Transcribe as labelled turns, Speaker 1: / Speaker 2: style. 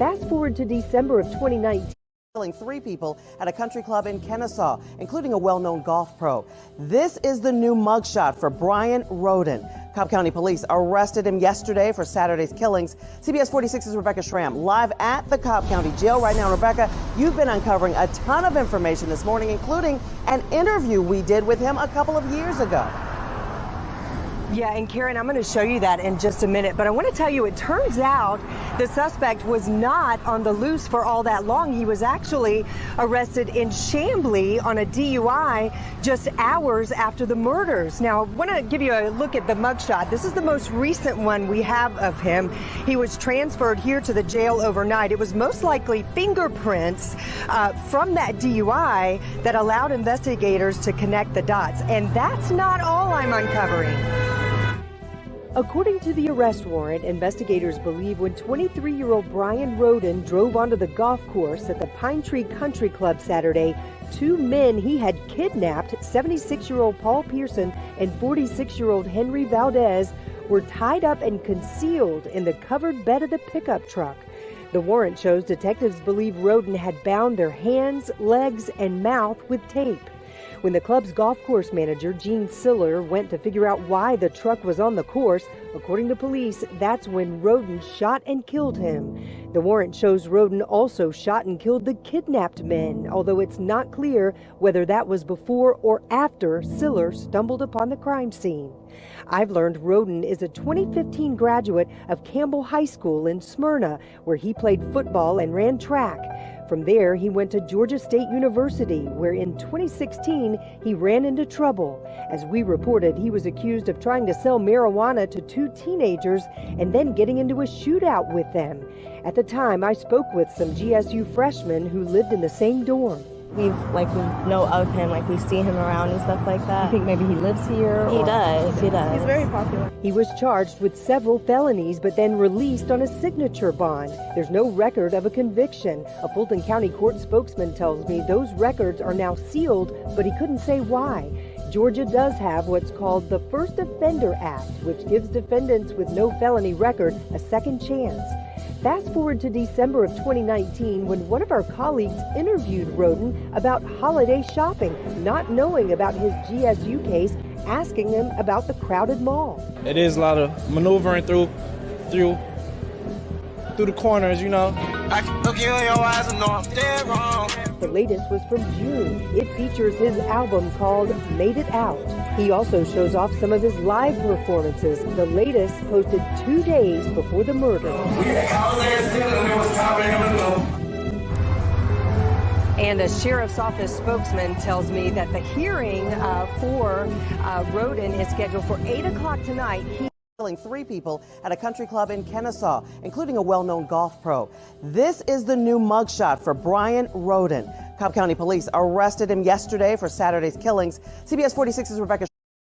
Speaker 1: Fast forward to December of 2019.
Speaker 2: Killing 3 people at a country club in Kennesaw, including a well-known golf pro. This is the new mugshot for Brian Roden. Cobb County Police arrested him yesterday for Saturday's killings. CBS 46's Rebecca Schramm live at the Cobb County Jail right now. Rebecca, you've been uncovering a ton of information this morning, including an interview we did with him a couple of years ago.
Speaker 3: Yeah, and Karen, I'm going to show you that in just a minute, but I want to tell you, it turns out the suspect was not on the loose for all that long. He was actually arrested in Chamblee on a DUI just hours after the murders. Now, I want to give you a look at the mugshot. This is the most recent one we have of him. He was transferred here to the jail overnight. It was most likely fingerprints from that DUI that allowed investigators to connect the dots. And that's not all I'm uncovering.
Speaker 1: According to the arrest warrant, investigators believe when 23-year-old Brian Roden drove onto the golf course at the Pine Tree Country Club Saturday, 2 men he had kidnapped, 76-year-old Paul Pearson and 46-year-old Henry Valdez, were tied up and concealed in the covered bed of the pickup truck. The warrant shows detectives believe Roden had bound their hands, legs, and mouth with tape. When the club's golf course manager, Gene Siller, went to figure out why the truck was on the course, according to police, that's when Roden shot and killed him. The warrant shows Roden also shot and killed the kidnapped men, although it's not clear whether that was before or after Siller stumbled upon the crime scene. I've learned Roden is a 2015 graduate of Campbell High School in Smyrna, where he played football and ran track. From there, he went to Georgia State University, where in 2016, he ran into trouble. As we reported, he was accused of trying to sell marijuana to 2 teenagers and then getting into a shootout with them. At the time, I spoke with some GSU freshmen who lived in the same dorm.
Speaker 4: We know of him, we see him around and stuff like that.
Speaker 1: You think maybe he lives here?
Speaker 4: He does.
Speaker 5: He's very popular.
Speaker 1: He was charged with several felonies, but then released on a signature bond. There's no record of a conviction. A Fulton County court spokesman tells me those records are now sealed, but he couldn't say why. Georgia does have what's called the First Offender Act, which gives defendants with no felony record a second chance. Fast forward to December of 2019 when one of our colleagues interviewed Roden about holiday shopping, not knowing about his GSU case, asking him about the crowded mall.
Speaker 6: It is a lot of maneuvering through the corners, you know. I can look you in your eyes and know I'm dead wrong.
Speaker 1: The latest was from June. It features his album called Made It Out. He also shows off some of his live performances. The latest posted 2 days before the murder.
Speaker 3: And a sheriff's office spokesman tells me that the hearing for Roden is scheduled for 8 o'clock tonight.
Speaker 2: Killing 3 people at a country club in Kennesaw, including a well-known golf pro. This is the new mugshot for Brian Roden. Cobb County Police arrested him yesterday for Saturday's killings. CBS 46's Rebecca